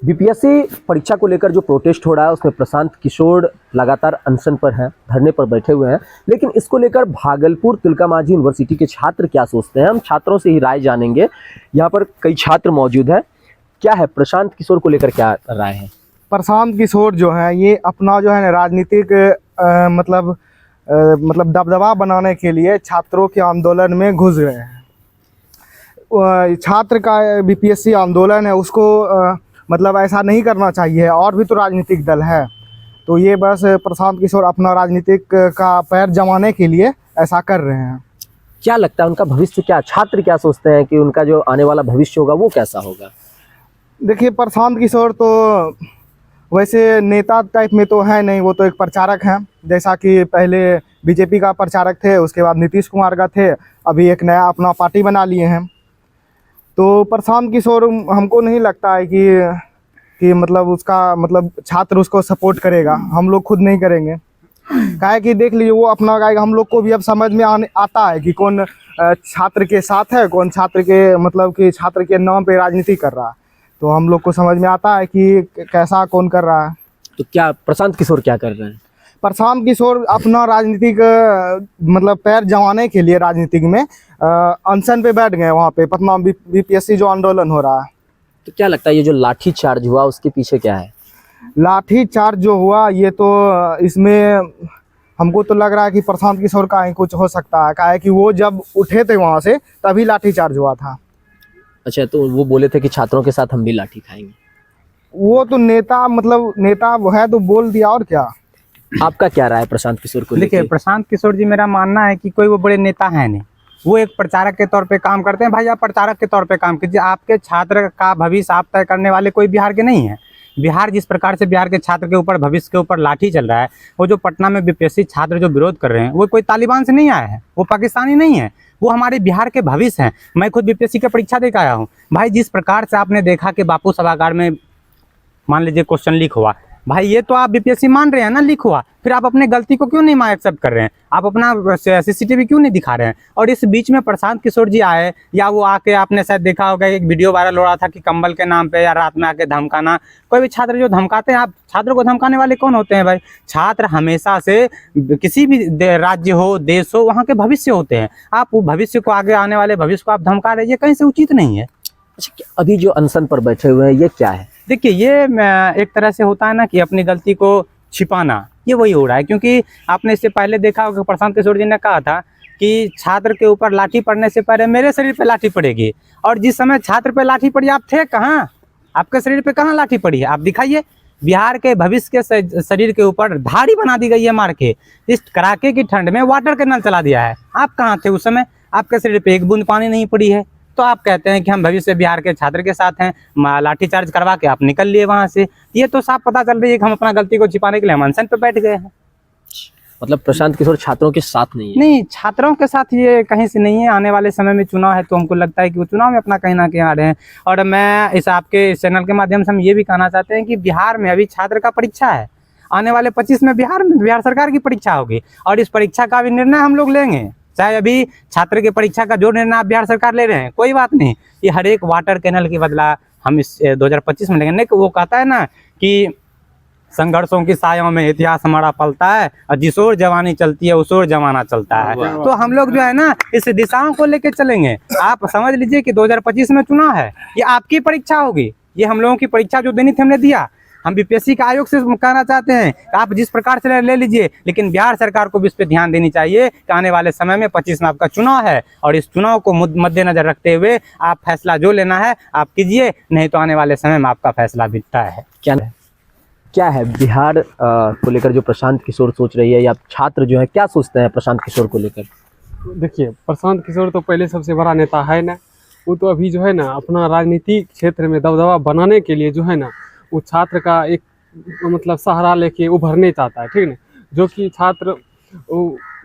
BPSC परीक्षा को लेकर जो प्रोटेस्ट हो रहा है उसमें प्रशांत किशोर लगातार अनशन पर हैं, धरने पर बैठे हुए हैं। लेकिन इसको लेकर भागलपुर तिलका मांझी यूनिवर्सिटी के छात्र क्या सोचते हैं, हम छात्रों से ही राय जानेंगे। यहाँ पर कई छात्र मौजूद हैं। क्या है प्रशांत किशोर को लेकर क्या राय है? प्रशांत किशोर जो है ये अपना जो है ना राजनीतिक मतलब दबदबा बनाने के लिए छात्रों के आंदोलन में घुस गए हैं। छात्र का बीपीएससी आंदोलन है उसको मतलब ऐसा नहीं करना चाहिए, और भी तो राजनीतिक दल है। तो ये बस प्रशांत किशोर अपना राजनीतिक का पैर जमाने के लिए ऐसा कर रहे हैं। क्या लगता है उनका भविष्य क्या, छात्र क्या सोचते हैं कि उनका जो आने वाला भविष्य होगा वो कैसा होगा? देखिए, प्रशांत किशोर तो वैसे नेता टाइप में तो है नहीं, वो तो एक प्रचारक हैं। जैसा कि पहले बीजेपी का प्रचारक थे, उसके बाद नीतीश कुमार का थे, अभी एक नया अपना पार्टी बना लिए हैं। तो प्रशांत किशोर हमको नहीं लगता है कि मतलब उसका मतलब छात्र उसको सपोर्ट करेगा। हम लोग खुद नहीं करेंगे, काहे कि देख लीजिए वो अपना गाएगा। हम लोग को भी अब समझ में आता है कि कौन छात्र के साथ है, कौन छात्र के मतलब कि छात्र के नाम पे राजनीति कर रहा है। तो हम लोग को समझ में आता है कि कैसा कौन कर रहा है। तो क्या प्रशांत किशोर क्या कर रहे हैं? प्रशांत किशोर अपना राजनीतिक मतलब पैर जमाने के लिए राजनीतिक में अनशन पे बैठ गए वहाँ पे पटना बीपीएससी जो आंदोलन हो रहा है। तो क्या लगता है ये जो लाठी चार्ज हुआ उसके पीछे क्या है? लाठी चार्ज जो हुआ ये तो इसमें हमको तो लग रहा है कि प्रशांत किशोर का ही कुछ हो सकता है, काहे कि वो जब उठे थे वहाँ से तभी लाठी चार्ज हुआ था। अच्छा, तो वो बोले थे कि छात्रों के साथ हम भी लाठी खाएंगे। वो तो नेता मतलब नेता है तो बोल दिया, और क्या। आपका क्या राय है प्रशांत किशोर को देखिए, लेकर? प्रशांत किशोर जी, मेरा मानना है कि कोई वो बड़े नेता है नहीं, वो एक प्रचारक के तौर पे काम करते हैं। भाई, आप प्रचारक के तौर पे काम कीजिए, आपके छात्र का भविष्य आप तय करने वाले कोई बिहार के नहीं है। बिहार जिस प्रकार से बिहार के छात्र के ऊपर भविष्य के ऊपर लाठी चल रहा है, वो जो पटना में बीपीएससी छात्र जो विरोध कर रहे हैं वो कोई तालिबान से नहीं आए हैं, वो पाकिस्तानी नहीं है, वो हमारे बिहार के भविष्य हैं। मैं खुद बीपीएससी की परीक्षा दे के आया हूँ। भाई, जिस प्रकार से आपने देखा कि बापू सभागार में मान लीजिए क्वेश्चन लीक हुआ, भाई ये तो आप बीपीएससी मान रहे हैं ना लीक हुआ, फिर आप अपने गलती को क्यों नहीं एक्सेप्ट कर रहे हैं? आप अपना सीसीटीवी क्यों नहीं दिखा रहे हैं? और इस बीच में प्रशांत किशोर जी आए, या वो आके आपने शायद देखा होगा एक वीडियो वायरल हो रहा था कि कंबल के नाम पे या रात में आके धमकाना। कोई भी छात्र जो धमकाते हैं, आप छात्रों को धमकाने वाले कौन होते हैं? भाई, छात्र हमेशा से किसी भी राज्य हो देश हो वहाँ के भविष्य होते हैं। आप वो भविष्य को, आगे आने वाले भविष्य को आप धमका रहे, ये कहीं से उचित नहीं है। अच्छा, अभी जो अनशन पर बैठे हुए हैं ये क्या है? देखिए, ये एक तरह से होता है ना कि अपनी गलती को छिपाना, ये वही हो रहा है। क्योंकि आपने इससे पहले देखा होगा प्रशांत किशोर जी ने कहा था कि छात्र के ऊपर लाठी पड़ने से पहले मेरे शरीर पे लाठी पड़ेगी, और जिस समय छात्र पे लाठी पड़ी आप थे कहाँ? आपके शरीर पे कहाँ लाठी पड़ी है? आप दिखाइए। बिहार के भविष्य के शरीर के ऊपर धाड़ी बना दी गई है मार के। इस कड़ाके की ठंड में वाटर कैनल चला दिया है। आप कहाँ थे उस समय? आपके शरीर पे एक बूंद पानी नहीं पड़ी है। तो आप कहते हैं कि हम भविष्य बिहार के छात्र के साथ हैं, लाठीचार्ज करवा के आप निकल लिए वहां से। ये तो साफ पता चल रही है कि हम अपना गलती को छिपाने के लिए हम अनशन पे बैठ गए हैं। मतलब प्रशांत किशोर छात्रों के साथ नहीं है? नहीं, छात्रों के साथ ये कहीं से नहीं है। आने वाले समय में चुनाव है तो हमको लगता है कि वो चुनाव में अपना कहीं ना कहीं आ रहे हैं। और मैं इस आपके चैनल के माध्यम से हम ये भी कहना चाहते हैं कि बिहार में अभी छात्र का परीक्षा है। आने वाले 25 में बिहार सरकार की परीक्षा होगी, और इस परीक्षा का भी निर्णय हम लोग लेंगे। चाहे अभी छात्र की परीक्षा का जो निर्णय बिहार सरकार ले रहे हैं कोई बात नहीं, ये हर एक वाटर कैनल के बदला हम इस 2025 में लेंगे। वो कहता है ना कि संघर्षों की सायों में इतिहास हमारा पलता है, और जिस ओर जवानी चलती है उस ओर जमाना चलता है। तो हम लोग जो है ना इस दिशाओं को लेके चलेंगे। आप समझ लीजिए कि 2025 में चुनाव है, ये आपकी परीक्षा होगी। ये हम लोगों की परीक्षा जो देनी थी हमने दिया। हम बीपीएससी का आयोग से कहना चाहते हैं कि आप जिस प्रकार से ले लीजिए, लेकिन बिहार सरकार को भी इस पर ध्यान देनी चाहिए कि आने वाले समय में 25 में आपका चुनाव है, और इस चुनाव को मद्देनजर रखते हुए आप फैसला जो लेना है आप कीजिए, नहीं तो आने वाले समय में आपका फैसला भी तय है। क्या है बिहार को लेकर जो प्रशांत किशोर सोच रही है, या छात्र जो है क्या सोचते हैं प्रशांत किशोर को लेकर? देखिए, प्रशांत किशोर तो पहले सबसे बड़ा नेता है ना, वो तो अभी जो है ना अपना राजनीतिक क्षेत्र में दबदबा बनाने के लिए जो है ना वो छात्र का एक मतलब सहारा लेके उभरने चाहता है, ठीक है। जो कि छात्र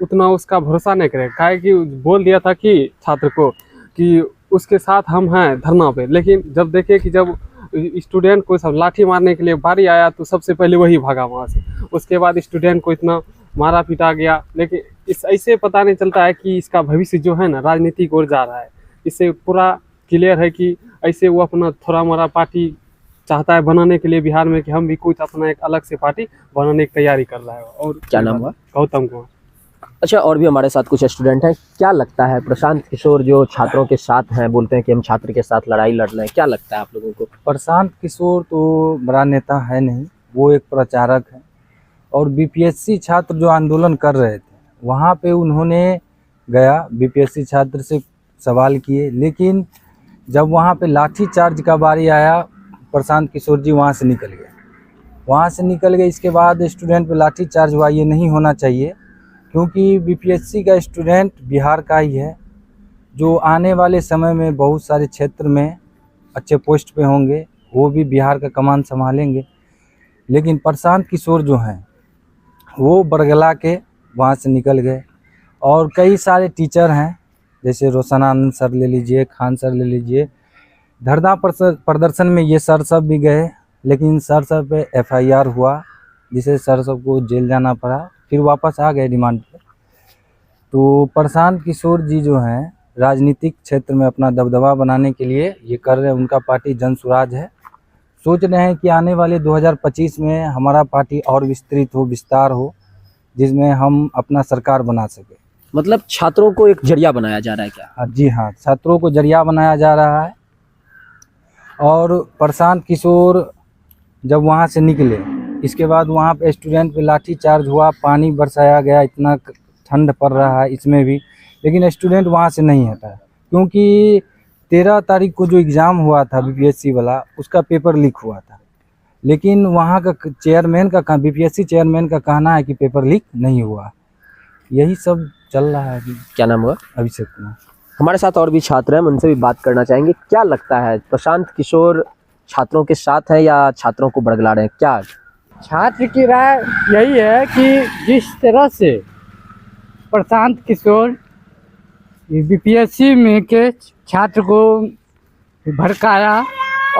उतना उसका भरोसा नहीं करे, काहे कि बोल दिया था कि छात्र को कि उसके साथ हम हैं धरना पे, लेकिन जब देखे कि जब स्टूडेंट को सब लाठी मारने के लिए बारी आया तो सबसे पहले वही भागा वहाँ से। उसके बाद स्टूडेंट को इतना मारा पीटा गया, लेकिन इस ऐसे पता नहीं चलता है कि इसका भविष्य जो है ना राजनीतिक ओर जा रहा है। इससे पूरा क्लियर है कि ऐसे वो अपना थोड़ा मोड़ा पार्टी चाहता है बनाने के लिए बिहार में कि हम भी कुछ अपना एक अलग से पार्टी बनाने की तैयारी कर रहा है। और क्या नाम हुआ? गौतम कुमार। अच्छा, और भी हमारे साथ कुछ स्टूडेंट हैं। क्या लगता है प्रशांत किशोर जो छात्रों के साथ हैं, बोलते हैं कि हम छात्र के साथ लड़ाई लड़ रहे हैं, क्या लगता है आप लोगों को? प्रशांत किशोर तो बड़ा नेता है नहीं, वो एक प्रचारक है। और बीपीएससी छात्र जो आंदोलन कर रहे थे वहाँ पे उन्होंने गया, बीपीएससी छात्र से सवाल किए, लेकिन जब वहाँ पे लाठी चार्ज का बारी आया प्रशांत किशोर जी वहाँ से निकल गए। वहाँ से निकल गए, इसके बाद स्टूडेंट पे लाठी चार्ज हुआ। ये नहीं होना चाहिए, क्योंकि बीपीएससी का स्टूडेंट बिहार का ही है, जो आने वाले समय में बहुत सारे क्षेत्र में अच्छे पोस्ट पे होंगे, वो भी बिहार का कमान संभालेंगे। लेकिन प्रशांत किशोर जो हैं वो बरगला के वहाँ से निकल गए। और कई सारे टीचर हैं, जैसे रोशनानंद सर ले लीजिए, खान सर ले लीजिए, धरना प्रदर्शन में ये सर सब भी गए, लेकिन सर सब पे एफआईआर हुआ, जिसे सर सब को जेल जाना पड़ा, फिर वापस आ गए रिमांड पे। तो प्रशांत किशोर जी जो हैं राजनीतिक क्षेत्र में अपना दबदबा बनाने के लिए ये कर रहे हैं। उनका पार्टी जन स्वराज है, सोच रहे हैं कि आने वाले 2025 में हमारा पार्टी और विस्तृत हो, विस्तार हो, जिसमें हम अपना सरकार बना सके। मतलब छात्रों को एक जरिया बनाया जा रहा है क्या? हाँ जी हाँ, छात्रों को जरिया बनाया जा रहा है। और प्रशांत किशोर जब वहाँ से निकले, इसके बाद वहाँ पे स्टूडेंट पे लाठी चार्ज हुआ, पानी बरसाया गया, इतना ठंड पड़ रहा है इसमें भी, लेकिन स्टूडेंट वहाँ से नहीं हटा, क्योंकि 13 तारीख को जो एग्ज़ाम हुआ था बीपीएससी वाला, उसका पेपर लीक हुआ था। लेकिन वहाँ का चेयरमैन का, बीपीएससी चेयरमैन का कहना है कि पेपर लीक नहीं हुआ। यही सब चल रहा है अभी। क्या नाम हुआ? अभिषेक कुमार। हमारे साथ और भी छात्र हैं, हम उनसे भी बात करना चाहेंगे। क्या लगता है प्रशांत किशोर छात्रों के साथ है या छात्रों को बरगला रहे हैं? क्या छात्र की राय यही है कि जिस तरह से प्रशांत किशोर बीपीएससी में के छात्र को भड़काया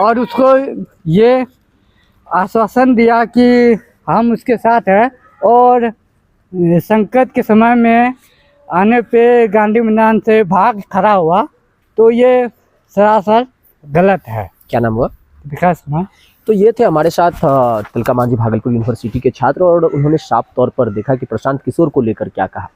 और उसको ये आश्वासन दिया कि हम उसके साथ हैं, और संकट के समय में आने पे गांधी मैदान से भाग खड़ा हुआ, तो ये सरासर गलत है। क्या नाम हुआ? विकास कुमार। तो ये थे हमारे साथ तिलका मांझी भागलपुर यूनिवर्सिटी के छात्र, और उन्होंने साफ तौर पर देखा कि प्रशांत किशोर को लेकर क्या कहा।